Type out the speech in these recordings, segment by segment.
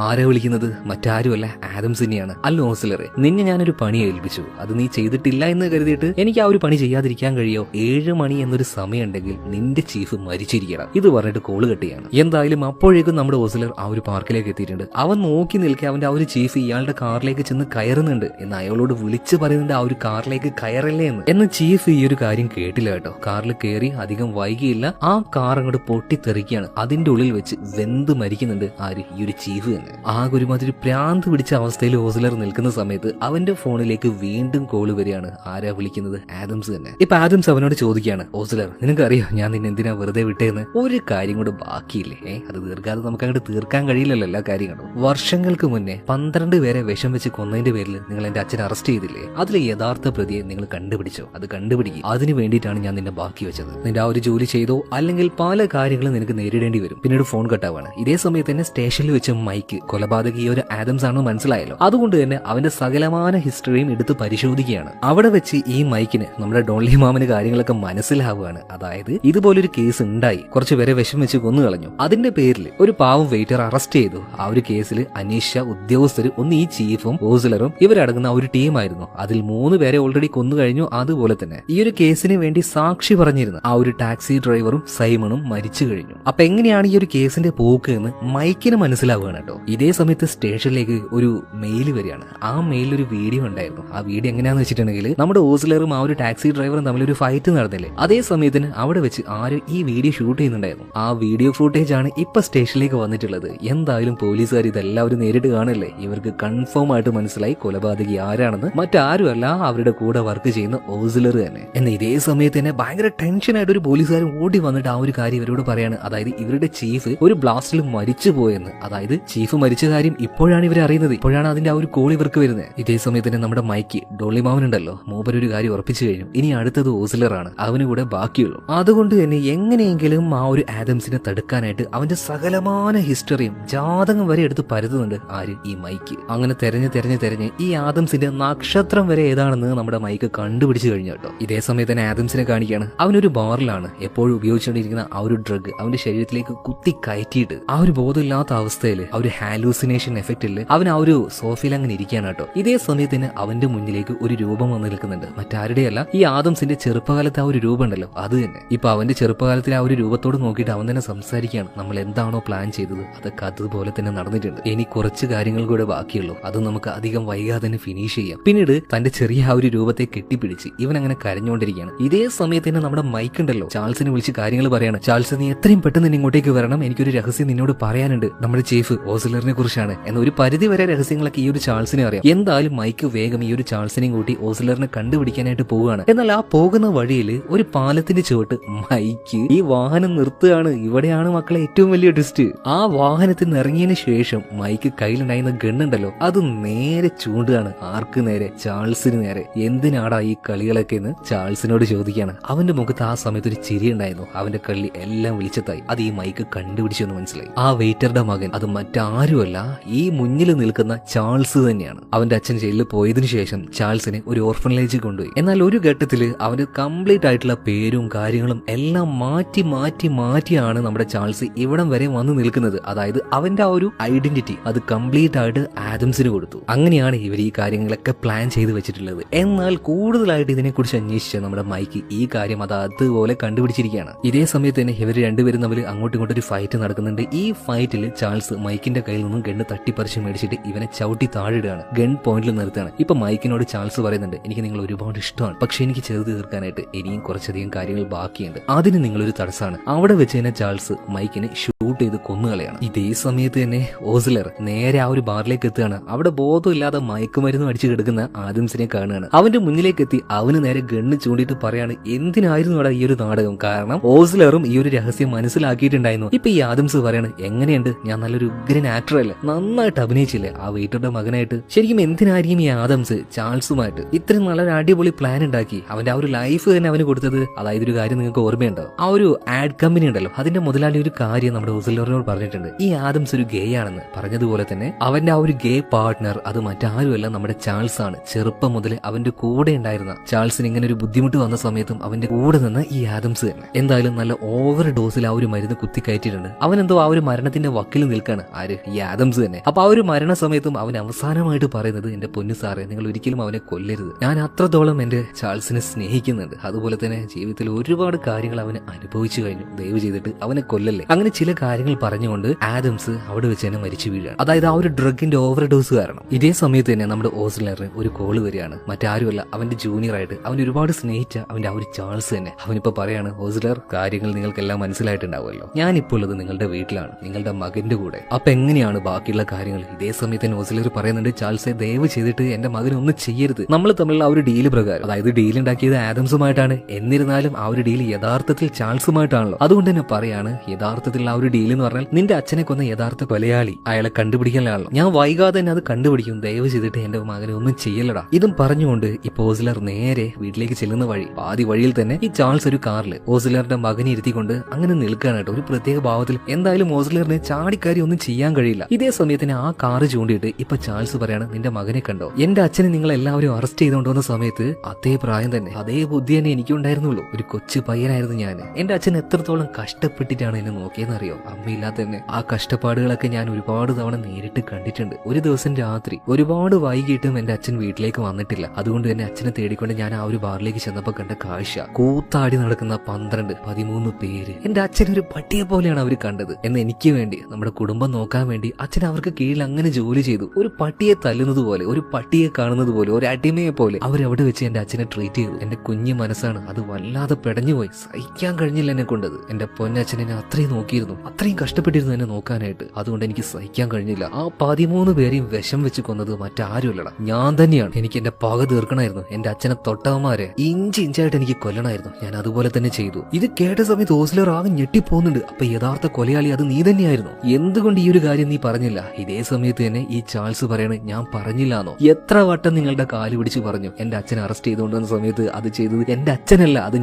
ആരെ വിളിക്കുന്നത്? മറ്റാരുമല്ല, ആദംസ് തന്നെയാണ്. അല്ല ഓസ്ലറെ, നിന്നെ ഞാനൊരു പണി ഏൽപ്പിച്ചു, അത് നീ ചെയ്തിട്ടില്ല എന്ന് കരുതിയിട്ട് എനിക്ക് ആ ഒരു പണി ചെയ്യാതിരിക്കാൻ കഴിയോ? 7 മണി എന്നൊരു സമയം ഉണ്ടെങ്കിൽ നിന്റെ ചീഫ് മരിച്ചിരിക്കണം. ഇത് പറഞ്ഞിട്ട് കോള് കെട്ടിയാണ്. എന്തായാലും അപ്പോഴേക്കും നമ്മുടെ ഓസ്ലർ ആ ഒരു പാർക്കിലേക്ക് എത്തിയിട്ടുണ്ട്. അവൻ നോക്കി നിൽക്കെ അവന്റെ ആ ഒരു ചീഫ് ഇയാളുടെ കാറിലേക്ക് ചെന്ന് കയറുന്നുണ്ട് എന്ന് അയാളോട് വിളിച്ചു പറയുന്നുണ്ട്, ആ ഒരു കാറിലേക്ക് കയറല്ലേ എന്ന് ചീഫ് ഈ ഒരു കാര്യം കേട്ടില്ല കേട്ടോ. കാറിൽ കയറി അധികം വൈകിയില്ല, ആ കാർ അങ്ങോട്ട് പൊട്ടിത്തെറിക്കുകയാണ്. അതിന്റെ ഉള്ളിൽ വെച്ച് വെന്ത് മരിക്കുന്നുണ്ട് ആര്? ഈ ഒരു ചീഫ് തന്നെ. ആകെ ഒരുമാതിരി പ്രാന്ത് പിടിച്ച അവസ്ഥയിൽ ഓസ്ലർ നിൽക്കുന്ന സമയത്ത് അവന്റെ ഫോണിലേക്ക് വീണ്ടും കോള് വരികയാണ്. ആരാ വിളിക്കുന്നത്? ആദംസ് തന്നെ. ഇപ്പൊ ആദംസ് അവനോട് ചോദിക്കുകയാണ്, ഓസ്ലർ നിനക്കറിയോ ഞാൻ നിന്നെ എന്തിനാ വെറുതെ വിട്ടേന്ന്? ഒരു കാര്യം കൂടെ ബാക്കിയില്ലേ? അത് തീർക്കാതെ നമുക്ക് അങ്ങോട്ട് തീർക്കാൻ കഴിയില്ലല്ലോ എല്ലാ കാര്യങ്ങളും. വർഷങ്ങൾക്ക് മുന്നേ 12 പേരെ വിഷം വെച്ച് കൊന്നതിന്റെ പേരിൽ നിങ്ങൾ എന്റെ അച്ഛനെ അറസ്റ്റ് ചെയ്തില്ലേ? അതിലെ യഥാർത്ഥ പ്രതിയെ നിങ്ങൾ കണ്ടുപിടിച്ചോ? അത് കണ്ടുപിടിക്കുക. അതിന് വേണ്ടിയിട്ടാണ് ഞാൻ നിന്നെ ബാക്കി വെച്ചത്. നിന്റെ ആ ഒരു ജോലി ചെയ്തോ, അല്ലെങ്കിൽ പല കാര്യങ്ങളും നിനക്ക് നേരിടേണ്ടി വരും. പിന്നീട് ഫോൺ കട്ടാവാണ്. ഇതേ സമയത്ത് തന്നെ സ്റ്റേഷനിൽ വെച്ച് മൈക്ക് കൊലപാതക ഈ ഒരു ആദംസ് ആണെന്ന് മനസ്സിലായല്ലോ. അതുകൊണ്ട് തന്നെ അവന്റെ സകലമാന ഹിസ്റ്ററിയും എടുത്ത് പരിശോധിക്കുകയാണ്. അവിടെ വെച്ച് ഈ മൈക്കിന് നമ്മുടെ ഡോൺലി മാമന് കാര്യങ്ങളൊക്കെ മനസ്സിലാവുകയാണ്. അതായത് ഇതുപോലൊരു കേസ് ഉണ്ടായി, കുറച്ച് പേരെ വിഷം വെച്ച് കൊന്നു കളഞ്ഞു. അതിന്റെ പേരിൽ ഒരു പാവം വെയിറ്റർ അറസ്റ്റ് ചെയ്തു. ആ ഒരു കേസിൽ അന്വേഷിച്ച ഉദ്യോഗസ്ഥർ ഒന്ന് ഈ ചീഫും ഓസ്ലറും ഇവരടങ്ങുന്ന ഒരു ടീമായിരുന്നു. അതിൽ 3 പേരെ ഓൾറെഡി കൊന്നു കഴിഞ്ഞു. അതുപോലെ തന്നെ ഈ ഒരു കേസിന് വേണ്ടി സാക്ഷി പറഞ്ഞിരുന്ന ആ ഒരു ടാക്സി ഡ്രൈവറും സൈമണും മരിച്ചു കഴിഞ്ഞു. അപ്പൊ എങ്ങനെയാണ് ഈ ഒരു കേസിന്റെ പോക്ക് എന്ന് മൈക്കിന് മനസ്സിലാവുകയാണ് കേട്ടോ. ഇതേ സമയത്ത് സ്റ്റേഷനിലേക്ക് ഒരു മെയിൽ വരികയാണ്. ആ മെയിലിൽ ഒരു വീഡിയോ ഉണ്ടായിരുന്നു. ആ വീഡിയോ എങ്ങനെയാന്ന് വെച്ചിട്ടുണ്ടെങ്കിൽ നമ്മുടെ ഓസ്ലറും ആ ഒരു ടാക്സി ഡ്രൈവറും തമ്മിൽ ഒരു ഫൈറ്റ് നടന്നില്ലേ? അതേ സമയത്തിന് അവിടെ വെച്ച് ആരും ഈ വീഡിയോ ഷൂട്ട് ചെയ്യുന്നുണ്ടായിരുന്നു. ആ വീഡിയോ ഫുട്ടേജ് ആണ് ഇപ്പൊ സ്റ്റേഷനിലേക്ക് വന്നിട്ടുള്ളത്. എന്തായാലും പോലീസുകാർ ഇതെല്ലാവരും നേരിട്ട് കാണല്ലേ? ഇവർക്ക് കൺഫേം ആയിട്ട് മനസ്സിലായി കൊലപാതകി ആരാണെന്ന്. മറ്റാരുമല്ല, അവരുടെ കൂടെ വർക്ക് ചെയ്യുന്ന ഓസ്ലർ തന്നെ. എന്നാൽ ഇതേ സമയത്ത് തന്നെ ഭയങ്കര ടെൻഷനായിട്ട് ഒരു പോലീസുകാരൻ ഓടി വന്നിട്ട് ആ ഒരു കാര്യം ഇവരോട് പറയാണ്. അതായത് ഇവരുടെ ചീഫ് ഒരു ബ്ലാസ്റ്റിൽ മരിച്ചു പോയെന്ന്. അതായത് ചീഫ് മരിച്ച കാര്യം ഇപ്പോഴാണ് ഇവർ അറിയുന്നത്. ഇപ്പോഴാണ് അതിന്റെ ആ ഒരു കോൾ ഇവർക്ക് വരുന്നത്. ഇതേ സമയത്ത് തന്നെ നമ്മുടെ മൈക്ക് ഡോളി മാമൻ ഉണ്ടല്ലോ, മൂപ്പർ ഒരു കാര്യം ഉറപ്പിച്ചു കഴിഞ്ഞു. ഇനി അടുത്തത് ഓസ്ലർ ആണ്, അവന് കൂടെ ബാക്കിയുള്ളൂ. അതുകൊണ്ട് തന്നെ എങ്ങനെയെങ്കിലും ആ ഒരു ആദംസിനെ തടുക്കാനായിട്ട് അവന്റെ സകലമാന ഹിസ്റ്ററിയും ജാതകം വരെ എടുത്ത് പരതുന്നുണ്ട് ആര്? ഈ മൈക്ക്. അങ്ങനെ തെരഞ്ഞ് ഈ ആദംസിന്റെ നക്ഷത്രം വരെ ഏതാണെന്ന് നമ്മുടെ മൈക്ക് കണ്ടുപിടിച്ചു കഴിഞ്ഞു കേട്ടോ. ഇതേ സമയത്ത് തന്നെ ആദംസിനെ കാണിക്കുകയാണ്. അവനൊരു ബാറിലാണ് എപ്പോഴും ഉപയോഗിച്ചുകൊണ്ടിരിക്കുന്ന ആ ഒരു ഡ്രഗ് അവന്റെ ശരീരത്തിലേക്ക് കുത്തി കയറ്റിയിട്ട് ആ ഒരു ബോധമില്ലാത്ത അവസ്ഥയിൽ ആ ഒരു ഹാലൂസിനേഷൻ എഫക്റ്റിൽ അവൻ ആ ഒരു സോഫയിൽ അങ്ങനെ ഇരിക്കുകയാണ് കേട്ടോ. ഇതേ സമയത്തിന് അവന്റെ മുന്നിലേക്ക് ഒരു രൂപം വന്ന് നിൽക്കുന്നുണ്ട്. മറ്റാരുടെയല്ല, ഈ ആദംസിന്റെ ചെറുപ്പകാലത്തെ ആ ഒരു രൂപം ഉണ്ടല്ലോ, അത് തന്നെ. ഇപ്പൊ അവന്റെ ചെറുപ്പകാലത്തിലെ ആ ഒരു രൂപത്തോട് നോക്കിയിട്ട് അവൻ തന്നെ സംസാരിക്കുകയാണ്. നമ്മൾ എന്താണോ പ്ലാൻ ചെയ്തത് അതൊക്കെ അതുപോലെ തന്നെ നടന്നിട്ടുണ്ട്. ഇനി കുറച്ച് കാര്യങ്ങൾ കൂടെ ബാക്കിയുള്ളൂ. അത് നമുക്ക് അധികം വൈകാതെ തന്നെ ഫിനിഷ് ചെയ്യാം. പിന്നീട് തന്റെ ചെറിയ ആ ഒരു രൂപത്തെ കെട്ടിപ്പിടിച്ച് ഇവൻ അങ്ങനെ കരഞ്ഞുകൊണ്ടിരിക്കുകയാണ്. ഇതേ സമയത്ത് തന്നെ നമ്മുടെ മൈക്ക് ഉണ്ടല്ലോ ചാൾസിനെ വിളിച്ച് കാര്യങ്ങൾ പറയാണ്. ചാൾസ്, നീ എത്രയും പെട്ടെന്ന് ഇങ്ങോട്ടേക്ക് വരണം, എനിക്കൊരു രഹസ്യം നിന്നോട് പറയാനുണ്ട്. നമ്മുടെ ചീഫ് ഓസ്ലറിനെ കുറിച്ചാണ്. എന്ന ഒരു പരിധി വരെ രഹസ്യങ്ങളൊക്കെ ഈ ഒരു ചാൾസിനെ അറിയാം. എന്തായാലും മൈക്ക് വേഗം ഈ ഒരു ചാൾസിനെയും കൂട്ടി ഓസ്ലറിനെ കണ്ടുപിടിക്കാനായിട്ട് പോവുകയാണ്. എന്നാൽ ആ പോകുന്ന വഴിയിൽ ഒരു പാലത്തിന്റെ ചുവട്ട് മൈക്ക് ഈ വാഹനം നിർത്തുകയാണ്. ഇവിടെയാണ് മക്കളെ ഏറ്റവും വലിയ ട്വിസ്റ്റ്. ആ വാഹനത്തിൽ നിന്ന് ഇറങ്ങിയതിനു ശേഷം മൈക്ക് കയ്യിലുണ്ടായിരുന്ന ഗണ്ണുണ്ടല്ലോ, അത് നേരെ ചൂണ്ടുകയാണ്. ആർക്ക് നേരെ? ചാൾസിന് നേരെ. എന്തിനാടാ ഈ കളികളൊക്കെ എന്ന് ചാൾസിനോട് ചോദിക്കുകയാണ്. അവന്റെ മുഖത്ത് ആ സമയത്ത് ഒരു ചിരി ഉണ്ടായിരുന്നു. അവന്റെ കളി എല്ലാം വിളിച്ചതായി. അത് ഈ മൈക്ക് കണ്ടുപിടിച്ചു എന്ന് മനസ്സിലായി. ആ വെയിറ്ററുടെ മകൻ അത് മറ്റാരുമല്ല, ഈ മുന്നിൽ നിൽക്കുന്ന ചാൾസ് തന്നെയാണ്. അവന്റെ അച്ഛൻ ജയിലിൽ പോയതിനു ശേഷം ചാൾസിനെ ഒരു ഓർഫനേജിൽ കൊണ്ടുപോയി. എന്നാൽ ഒരു ഘട്ടത്തിൽ അവന്റെ കംപ്ലീറ്റ് ആയിട്ടുള്ള പേരും കാര്യങ്ങളും എല്ലാം മാറ്റിയാണ് നമ്മുടെ ചാൾസ് ഇവിടം വരെ വന്ന് നിൽക്കുന്നത്. അതായത് അവന്റെ ആ ഒരു ഐഡന്റിറ്റി അത് കംപ്ലീറ്റ് ആയിട്ട് ആദംസിന് കൊടുത്തു. അങ്ങനെയാണ് ഇവർ ഈ കാര്യങ്ങളൊക്കെ പ്ലാൻ ചെയ്ത് വെച്ചിട്ടുള്ളത്. എന്നാൽ കൂടുതലായിട്ട് ഇതിനെക്കുറിച്ച് അന്വേഷിച്ച നമ്മുടെ മൈക്ക് ഈ കാര്യം അത് അതുപോലെ കണ്ടുപിടിച്ചിരിക്കുകയാണ്. ഇതേ സമയത്ത് തന്നെ ഇവർ രണ്ടുപേരും തമ്മിൽ അങ്ങോട്ടും ഇങ്ങോട്ടും ഒരു ഫൈറ്റ് നടക്കുന്നുണ്ട്. ഈ ഫൈറ്റിൽ ചാൾസ് മൈക്കിന്റെ കയ്യിൽ നിന്നും ഗണ്ണ് തട്ടിപ്പറിച്ച് മേടിച്ചിട്ട് ഇവനെ ചവിട്ടി താഴെയിടുകയാണ്. ഗൺ പോയിന്റിൽ നിർത്തുകയാണ്. ഇപ്പൊ മൈക്കിനോട് ചാൾസ് പറയുന്നുണ്ട്, എനിക്ക് നിങ്ങൾ ഒരുപാട് ഇഷ്ടമാണ്, പക്ഷെ എനിക്ക് ചെയ്തു തീർക്കാനായിട്ട് ഇനിയും കുറച്ചധികം കാര്യങ്ങൾ ബാക്കിയുണ്ട്. അതിന് നിങ്ങളൊരു തടസ്സമാണ്. അവിടെ വെച്ച് തന്നെ ചാൾസ് മൈക്കിനെ ഷൂട്ട് ചെയ്ത് കൊന്നുകളയാണ്. ഇതേ സമയത്ത് തന്നെ ഓസ്ലർ നേരെ ആ ഒരു ബാറിലേക്ക് എത്തുകയാണ്. അവിടെ ബോധമില്ലാതെ മയക്കുമരുന്ന് അടിച്ചു കിടക്കുന്ന ആദംസിനെ കാണുകയാണ്. അവന്റെ മുന്നിലേക്ക് എത്തി അവന് നേരെ ഗണ്ണ് ചൂണ്ടിയിട്ട് പറയാണ്, എന്തിനായിരുന്നു അവിടെ ഈ ഒരു നാടകം? കാരണം ഓസ്ലറും ഈ ഒരു രഹസ്യം മനസ്സിലാക്കിയിട്ടുണ്ടായിരുന്നു. ഇപ്പൊ ഈ ആദംസ് പറയാണ്, എങ്ങനെയുണ്ട്, ഞാൻ നല്ലൊരു ഉഗ്രൻ ആക്ടർ അല്ലേ, നന്നായിട്ട് അഭിനയിച്ചില്ലേ ആ വെയിറ്ററുടെ മകനായിട്ട്? ശരിക്കും എന്തിനായിരിക്കും ഈ ആദംസ് ചാൾസുമായിട്ട് ഇത്രയും നല്ലൊരു അടിപൊളി പ്ലാൻ ഉണ്ടാക്കി അവന്റെ ആ ഒരു ലൈഫ് തന്നെ അവന് കൊടുത്തത്? അതായത് ഒരു കാര്യം നിങ്ങൾക്ക് ഓർമ്മയുണ്ടോ, ആ ഒരു ആഡ് കമ്പനി ഉണ്ടല്ലോ, അതിന്റെ മുതലാളി ഒരു കാര്യം നമ്മുടെ ഓസ്ലറിനോട് പറഞ്ഞിട്ടുണ്ട്, ഈ ആദംസ് ഒരു ഗേ ആണെന്ന്. പറഞ്ഞതുപോലെ തന്നെ അവന്റെ ആ ഒരു ഗേ പാർട്ട്ണർ അത് മറ്റാരുമല്ല, നമ്മുടെ ചാൾസ് ആണ്. ചെറുപ്പം മുതൽ അവന്റെ കൂടെ ഉണ്ടായിരുന്ന ചാൾസിന് ഇങ്ങനെ ഒരു ബുദ്ധിമുട്ട് വന്ന സമയത്തും അവന്റെ കൂടെ നിന്ന് ഈ ആദംസ് തന്നെ. എന്തായാലും നല്ല ഓവർ ഡോസിൽ ആ ഒരു മരുന്ന് കുത്തിക്കയറ്റിയിട്ടുണ്ട്. അവനെന്തോ ആ ഒരു മരണത്തിന്റെ വക്കിൽ നിൽക്കാണ്. ആര്? ഈ ആദംസ് തന്നെ. അപ്പൊ ആ ഒരു മരണസമയത്തും അവൻ അവസാനമായിട്ട് പറയുന്നത്, എന്റെ പൊന്നു സാറേ, നിങ്ങൾ ഒരിക്കലും അവനെ കൊല്ലരുത്, ഞാൻ അത്രത്തോളം എന്റെ ചാൾസിനെ സ്നേഹിക്കുന്നുണ്ട്, അതുപോലെ തന്നെ ജീവിതത്തിൽ ഒരുപാട് കാര്യങ്ങൾ അവന് അനുഭവിച്ചു കഴിഞ്ഞു, ദയവ് ചെയ്തിട്ട് അവനെ കൊല്ലല്ലേ. അങ്ങനെ ചില കാര്യങ്ങൾ പറഞ്ഞുകൊണ്ട് ആദംസ് അവിടെ വെച്ച് തന്നെ മരിച്ചു വീഴാണ്. അതായത് ആ ഒരു ഡ്രഗിന്റെ ഓവർഡോസ് കാരണം. ഇതേ സമയത്ത് തന്നെ നമ്മുടെ ഓസ്ലറിന് ഒരു കോള് വരികയാണ്. മറ്റാരുമല്ല, അവന്റെ ജൂനിയർ ആയിട്ട് അവൻ ഒരുപാട് സ്നേഹിച്ച അവന്റെ ആ ഒരു ചാൾസ് തന്നെ. അവനിപ്പോ പറയാണ്, ഓസ്ലർ, കാര്യങ്ങൾ നിങ്ങൾക്കെല്ലാം മനസ്സിലായിട്ടുണ്ടാവുമല്ലോ, ഞാനിപ്പോൾ ഉള്ളത് നിങ്ങളുടെ വീട്ടിലാണ്, നിങ്ങളുടെ മകന്റെ കൂടെ. അപ്പൊ എങ്ങനെയാണ് ബാക്കിയുള്ള കാര്യങ്ങൾ? ഇതേ സമയത്ത് തന്നെ ഓസ്ലർ പറയുന്നുണ്ട്, ചാൾസെ, ദയവ് ചെയ്തിട്ട് എന്റെ മകനൊന്നും ചെയ്യരുത്. നമ്മൾ തമ്മിലുള്ള ആ ഒരു ഡീല് പ്രകാരം, അതായത് ഡീൽ ഉണ്ടാക്കിയത് ആദംസുമായിട്ടാണ്, എന്നിരുന്നാലും ആ ഒരു ഡീൽ യഥാർത്ഥത്തിൽ ചാൾസുമായിട്ടാണല്ലോ. അതുകൊണ്ട് തന്നെ പറയാണ്, യഥാർത്ഥത്തിൽ ആ ഒരു ഡീൽ എന്ന് പറഞ്ഞാൽ നിന്റെ അച്ഛനെ കൊന്ന യഥാർത്ഥ കൊലയാളി അയാളെ കണ്ടുപിടിക്കാനാണല്ലോ, ഞാൻ വൈകാതെ തന്നെ അത് കണ്ടുപിടിക്കും, ദയവ് ചെയ്തിട്ട് എന്റെ മകനെ ഒന്നും ചെയ്യലടാ. ഇതും പറഞ്ഞുകൊണ്ട് ഈ ഓസ്ലർ നേരെ വീട്ടിലേക്ക് ചെല്ലുന്ന വഴി, പാതി വഴിയിൽ തന്നെ ഈ ചാൾസ് ഒരു കാറിൽ ഓസ്ലറിന്റെ മകനെ ഇരുത്തിക്കൊണ്ട് അങ്ങനെ നിൽക്കാനായിട്ട് ഒരു പ്രത്യേക ഭാവത്തിൽ. എന്തായാലും ഓസ്ലറിന് ചാടിക്കാരി ഒന്നും ചെയ്യാൻ കഴിയില്ല. ഇതേ സമയത്തിന് ആ കാറ് ചൂണ്ടിയിട്ട് ഇപ്പൊ ചാൾസ് പറയാണ്, നിന്റെ മകനെ കണ്ടോ, എന്റെ അച്ഛനെ നിങ്ങൾ എല്ലാവരും അറസ്റ്റ് ചെയ്തുകൊണ്ടുവന്ന സമയത്ത് അതേ പ്രായം തന്നെ, അതേ ബുദ്ധി തന്നെ എനിക്കുണ്ടായിരുന്നുള്ളൂ, ഒരു കൊച്ചു പയ്യനായിരുന്നു ഞാൻ. എന്റെ അച്ഛൻ എത്രത്തോളം കഷ്ടപ്പെട്ടിട്ടാണ് എന്നെ നോക്കിയെന്നറിയോ, അമ്മയില്ലാത്ത തന്നെ ആ കഷ്ടപ്പാടുകളൊക്കെ ഞാൻ ഒരുപാട് തവണ നേരിട്ട് കണ്ടിട്ടുണ്ട്. ഒരു ദിവസം രാത്രി ഒരുപാട് വൈകിട്ടും എന്റെ അച്ഛൻ വീട്ടിലേക്ക് വന്നിട്ടില്ല. അതുകൊണ്ട് തന്നെ അച്ഛനെ തേടിക്കൊണ്ട് ഞാൻ ആ ഒരു ബാറിലേക്ക് ചെന്നപ്പോ കണ്ട കാഴ്ച, കൂത്താടി നടക്കുന്ന 12-13 പേര്. എന്റെ അച്ഛനൊരു പട്ടിയെ പോലെയാണ് അവർ കണ്ടത്. എന്ന് എനിക്ക് വേണ്ടി, നമ്മുടെ കുടുംബം നോക്കാൻ വേണ്ടി അച്ഛൻ അവർക്ക് കീഴിൽ അങ്ങനെ ജോലി ചെയ്തു. ഒരു പട്ടിയെ തല്ലുന്നത് പോലെ, ഒരു പട്ടിയെ കാണുന്നത് പോലെ, ഒരു അടിമയെ പോലെ അവരവിടെ വെച്ച് എന്റെ അച്ഛനെ ട്രീറ്റ് ചെയ്തു. എന്റെ കുഞ്ഞു മനസ്സാണ് അത് വല്ലാതെ പെടഞ്ഞുപോയി, സഹിക്കാൻ കഴിഞ്ഞില്ല എന്നെ കൊണ്ടത്. എന്റെ പൊന്നച്ഛൻ എന്നെ അത്രയും നോക്കിയിരുന്നു, അത്രയും കഷ്ടപ്പെട്ടിരുന്നു എന്നെ നോക്കാനായിട്ട്. അതുകൊണ്ട് എനിക്ക് സഹിക്കാൻ കഴിഞ്ഞില്ല. ആ 13 പേരെയും വിഷം വെച്ച് കൊന്നത് മറ്റാരുമല്ലടാ, ഞാൻ തന്നെയാണ്. എനിക്ക് എന്റെ പക തീർക്കണമായിരുന്നു. എന്റെ അച്ഛനെ തൊട്ടവന്മാരെ ഇഞ്ചി ഇഞ്ചായിട്ട് എനിക്ക് കൊല്ലണമായിരുന്നു. ഞാൻ അതുപോലെ തന്നെ ചെയ്തു. ഇത് കേട്ട സമയത്ത് ഓസ്ലർ ആകെ ഞെട്ടിപ്പോകുന്നുണ്ട്. അപ്പൊ യഥാർത്ഥ കൊലയാളി അത് നീ തന്നെയായിരുന്നു, എന്തുകൊണ്ട് ഈ ഒരു കാര്യം നീ പറഞ്ഞില്ല? ഇതേ സമയത്ത് തന്നെ ഈ ചാൾസ് പറയണേ, ഞാൻ പറഞ്ഞില്ലാന്നോ? എത്ര വട്ടം നിങ്ങളുടെ കാല് പിടിച്ച് പറഞ്ഞു, എന്റെ അച്ഛനെ അറസ്റ്റ് ചെയ്തുകൊണ്ടുവന്ന സമയത്ത് അത് ചെയ്തത് എന്റെ അച്ഛനല്ല, അത്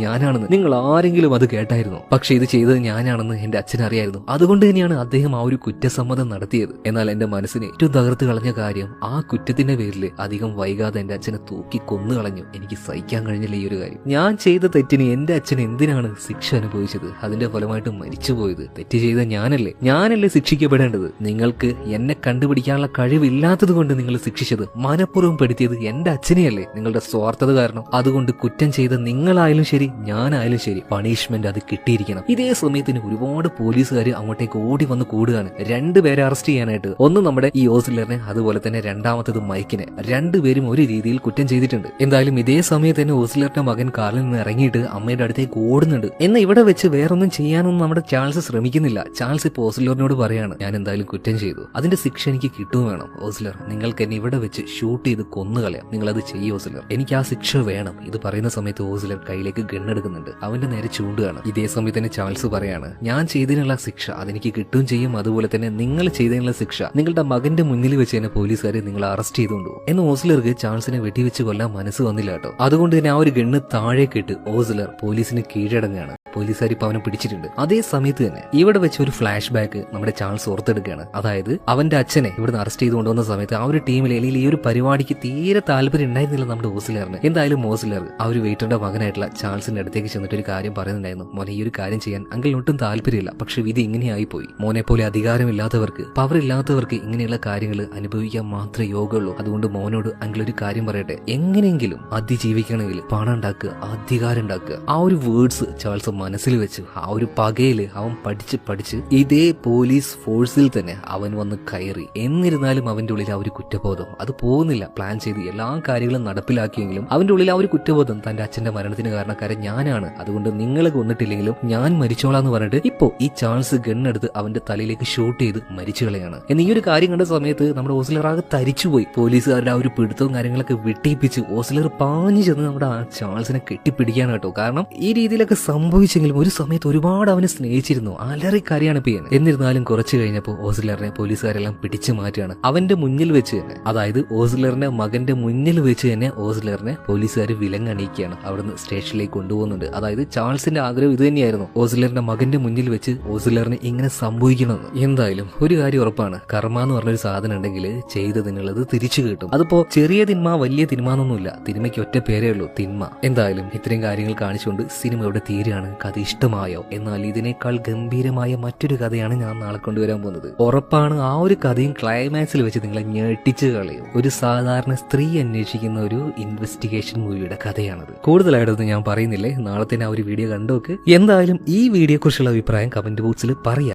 ഞാനാണെന്ന്. നിങ്ങൾ ആരെങ്കിലും അത് കേട്ടായിരുന്നു? പക്ഷെ ഇത് ചെയ്തത് ഞാനാണെന്ന് എന്റെ അച്ഛൻ അറിയായിരുന്നു. അതുകൊണ്ട് തന്നെയാണ് അദ്ദേഹം ആ ഒരു കുറ്റസമ്മതം നടത്തിയത്. എന്നാൽ എന്റെ മനസ്സിനെ ഏറ്റവും തകർത്ത് കളഞ്ഞ കാര്യം, ആ കുറ്റത്തിന്റെ പേരിൽ അധികം വൈകാതെ എന്റെ അച്ഛനെ തൂക്കി കൊന്നു കളഞ്ഞു. എനിക്ക് സഹിക്കാൻ കഴിഞ്ഞില്ല ഈ ഒരു കാര്യം. ഞാൻ ചെയ്ത തെറ്റിന് എന്റെ അച്ഛൻ എന്തിനാണ് ശിക്ഷ അനുഭവിച്ചത്? അതിന്റെ ഫലമായിട്ട് മരിച്ചുപോയത് തെറ്റ് ചെയ്ത ഞാനല്ലേ ശിക്ഷിക്കപ്പെടേണ്ടത്? നിങ്ങൾക്ക് എന്നെ കണ്ടുപിടിക്കാനുള്ള കഴിവില്ലാത്തത് കൊണ്ട് നിങ്ങൾ ശിക്ഷിച്ചത്, മനഃപൂർവ്വം പെടുത്തിയത് എന്റെ അച്ഛനെയല്ലേ, നിങ്ങളുടെ സ്വാർത്ഥത കാരണം. അതുകൊണ്ട് കുറ്റം ചെയ്ത നിങ്ങളായാലും ശരി, ഞാനായാലും ശരി, പണിഷ്മെന്റ് അത് കിട്ടിയിരിക്കണം. ഇതേ സമയത്തിന് ഒരുപാട് പോലീസുകാർ അങ്ങോട്ടേക്ക് ഓടി വന്ന് കൂടുകയാണ്, 2 പേരെ അറസ്റ്റ് ചെയ്യാനായിട്ട്. ഒന്ന് നമ്മുടെ ഈ ഓസ്ലറിനെ, അതുപോലെ തന്നെ രണ്ടാമത്തത് മൈക്കിനെ. 2 പേരും ഒരു രീതിയിൽ കുറ്റം ചെയ്തിട്ടുണ്ട്. എന്തായാലും ഇതേ സമയത്ത് തന്നെ ഓസ്ലറിന്റെ മകൻ കാറിൽ നിന്ന് ഇറങ്ങിയിട്ട് അമ്മയുടെ അടുത്തേക്ക് ഓടുന്നുണ്ട്. എന്നാൽ ഇവിടെ വെച്ച് വേറൊന്നും ചെയ്യാനൊന്നും നമ്മുടെ ചാൾസ് ശ്രമിക്കുന്നില്ല. ചാൾസ് ഇപ്പൊ ഓസ്ലറിനോട് പറയാണ്, ഞാൻ എന്തായാലും കുറ്റം ചെയ്തു, അതിന്റെ ശിക്ഷ എനിക്ക് കിട്ടും വേണം. ഓസ്ലർ, നിങ്ങൾക്ക് എന്നെ ഇവിടെ വെച്ച് ഷൂട്ട് ചെയ്ത് കൊന്നുകളയാം, നിങ്ങൾ അത് ചെയ്യും ഓസ്ലർ, എനിക്ക് ആ ശിക്ഷ വേണം. ഇത് പറയുന്ന സമയത്ത് ഓസ്ലർ കയ്യിലേക്ക് ഗണ്ണെടുക്കുന്നുണ്ട്, അവന്റെ നേരെ ചൂണ്ടുകയാണ്. ഇതേ സമയത്ത് തന്നെ ചാൾസ് പറയാണ്, ഞാൻ ചെയ്തതിനുള്ള ശിക്ഷ അതെനിക്ക് കിട്ടുകയും ചെയ്യും, അതുപോലെ തന്നെ നിങ്ങൾ ചെയ്തതിനുള്ള ശിക്ഷ നിങ്ങളുടെ മകന്റെ മുന്നിൽ വെച്ച് തന്നെ പോലീസുകാരെ നിങ്ങൾ അറസ്റ്റ് ചെയ്തുകൊണ്ടുപോകും. എന്ന് ഓസ്ലർക്ക് ചാൾസിനെ വെടിവെച്ച് കൊല്ലാൻ മനസ്സ് വന്നില്ല കേട്ടോ. അതുകൊണ്ട് തന്നെ ആ ഒരു ഗണ്ണ് താഴേക്കിട്ട് ഓസ്ലർ പോലീസിന് കീഴടങ്ങുകയാണ്. പോലീസുകാർ ഇപ്പൊ അവനെ പിടിച്ചിട്ടുണ്ട്. അതേ സമയത്ത് തന്നെ ഇവിടെ വെച്ച് ഒരു ഫ്ലാഷ് ബാക്ക് നമ്മുടെ ചാൾസ് ഓർത്തെടുക്കുകയാണ്. അതായത് അവന്റെ അച്ഛനെ ഇവിടുന്ന് അറസ്റ്റ് ചെയ്ത് കൊണ്ടുവന്ന സമയത്ത് ആ ഒരു ടീമിൽ അല്ലെങ്കിൽ ഈ ഒരു പരിപാടിക്ക് തീരെ താല്പര്യം ഉണ്ടായിരുന്നില്ല നമ്മുടെ ഓസ്ലറിന്. എന്തായാലും ഓസ്ലർ ആ ഒരു വെയിറ്ററുടെ മകനായിട്ടുള്ള ചാൾസിന്റെ അടുത്തേക്ക് ചെന്നിട്ട് ഒരു കാര്യം പറയുന്നുണ്ടായിരുന്നു, മോനെ ഈ ഒരു കാര്യം ചെയ്യാൻ അങ്കിളിന് ഒട്ടും താല്പര്യമില്ല, പക്ഷെ വിധി ഇങ്ങനെയായി പോയി. മോനെ പോലെ അധികാരമില്ലാത്തവർക്ക്, പവർ ഇല്ലാത്തവർക്ക് ഇങ്ങനെയുള്ള കാര്യങ്ങൾ അനുഭവിക്കാൻ മാത്രമേ യോഗമുള്ളൂ. അതുകൊണ്ട് മോനോട് അങ്കിൾ ഒരു കാര്യം പറയട്ടെ, എങ്ങനെയെങ്കിലും അതിജീവിക്കണമെങ്കിൽ പണം ഉണ്ടാക്കുക, അധികാരം ഉണ്ടാക്കുക. ആ ഒരു വേർഡ്സ് ചാൾസ് മനസ്സിൽ വെച്ചു. ആ ഒരു പകയില് അവൻ പഠിച്ച് ഇതേ പോലീസ് ഫോഴ്സിൽ തന്നെ അവൻ വന്ന് കയറി. എന്നിരുന്നാലും അവന്റെ ഉള്ളിൽ ആ ഒരു കുറ്റബോധം അത് പോകുന്നില്ല. പ്ലാൻ ചെയ്ത് എല്ലാ കാര്യങ്ങളും നടപ്പിലാക്കിയെങ്കിലും അവന്റെ ഉള്ളിൽ ആ ഒരു കുറ്റബോധം, തന്റെ അച്ഛന്റെ മരണത്തിന് കാരണക്കാരൻ ഞാനാണ്, അതുകൊണ്ട് നിങ്ങളെ കൊന്നിട്ടില്ലെങ്കിലും ഞാൻ മരിച്ചോളാന്ന് പറഞ്ഞിട്ട് ഇപ്പോ ഈ ചാൾസ് ഗണ്ണെടുത്ത് അവന്റെ തലയിലേക്ക് ഷൂട്ട് ചെയ്ത് മരിച്ചു കളയാണ്. എന്നീ ഒരു കാര്യം കണ്ട സമയത്ത് നമ്മുടെ ഓസ്ലർ ആകെ തരിച്ചുപോയി. പോലീസുകാരുടെ ആ ഒരു പിടുത്തവും കാര്യങ്ങളൊക്കെ വെട്ടിപ്പിച്ച് ഓസ്ലർ പാഞ്ഞു ചെന്ന് നമ്മുടെ ആ ചാൾസിനെ കെട്ടിപ്പിടിക്കാൻ കേട്ടോ. കാരണം ഈ രീതിയിലൊക്കെ സംഭവിച്ചെങ്കിലും ഒരു സമയത്ത് ഒരുപാട് അവനെ സ്നേഹിച്ചിരുന്നു. അലറിക്കറിയാണ് ഇപ്പൊ. എന്നിരുന്നാലും കുറച്ചു കഴിഞ്ഞപ്പോൾ ഓസ്ലറിനെ പോലീസുകാരെല്ലാം പിടിച്ചു മാറ്റുകയാണ്. അവന്റെ മുന്നിൽ വെച്ച് തന്നെ, അതായത് ഓസ്ലറിന്റെ മകന്റെ മുന്നിൽ വെച്ച് തന്നെ ഓസ്ലറിനെ പോലീസുകാർ വിലങ്ങണിയിക്കുകയാണ്. അവിടുന്ന് സ്റ്റേഷനിലേക്ക് കൊണ്ടുപോകുന്നുണ്ട്. അതായത് ചാൾസിന്റെ ആഗ്രഹം ഇത് തന്നെയായിരുന്നു, ഓസ്ലറിന്റെ മകന്റെ മുന്നിൽ വെച്ച് ഓസ്ലറിന് ഇങ്ങനെ സംഭവിക്കണമെന്ന്. എന്തായാലും ഒരു കാര്യം ഉറപ്പാണ്, കർമ്മ എന്ന് പറഞ്ഞൊരു സാധനം ഉണ്ടെങ്കിൽ ചെയ്തതിനുള്ളത് തിരിച്ചു കിട്ടും. അതിപ്പോ ചെറിയ തിന്മ വലിയ തിന്മ എന്നൊന്നുമില്ല, തിന്മയ്ക്ക് ഒറ്റ പേരേ ഉള്ളൂ, തിന്മ. എന്തായാലും ഇത്രയും കാര്യങ്ങൾ കാണിച്ചുകൊണ്ട് സിനിമ ഇവിടെ തീരുകയാണ്. കഥ ഇഷ്ടമായോ? എന്നാൽ ഇതിനേക്കാൾ ഗംഭീരമായ മറ്റൊരു കഥയാണ് ഞാൻ നാളെ കൊണ്ടുവരാൻ പോകുന്നത്. ഉറപ്പാണ് ആ ഒരു കഥയും ക്ലൈമാക്സിൽ വെച്ച് നിങ്ങളെ ഞെട്ടിച്ച് കളയും. ഒരു സാധാരണ സ്ത്രീ അന്വേഷിക്കുന്ന ഒരു ഇൻവെസ്റ്റിഗേഷൻ മൂവിയുടെ കഥയാണത്. കൂടുതലായിട്ടൊന്നും ഞാൻ പറയുന്നില്ലേ, നാളെ തന്നെ ആ ഒരു വീഡിയോ കണ്ടോക്ക്. എന്തായാലും ഈ വീഡിയോ കുറിച്ചുള്ള അഭിപ്രായം കമന്റ് ബോക്സിൽ പറയാം.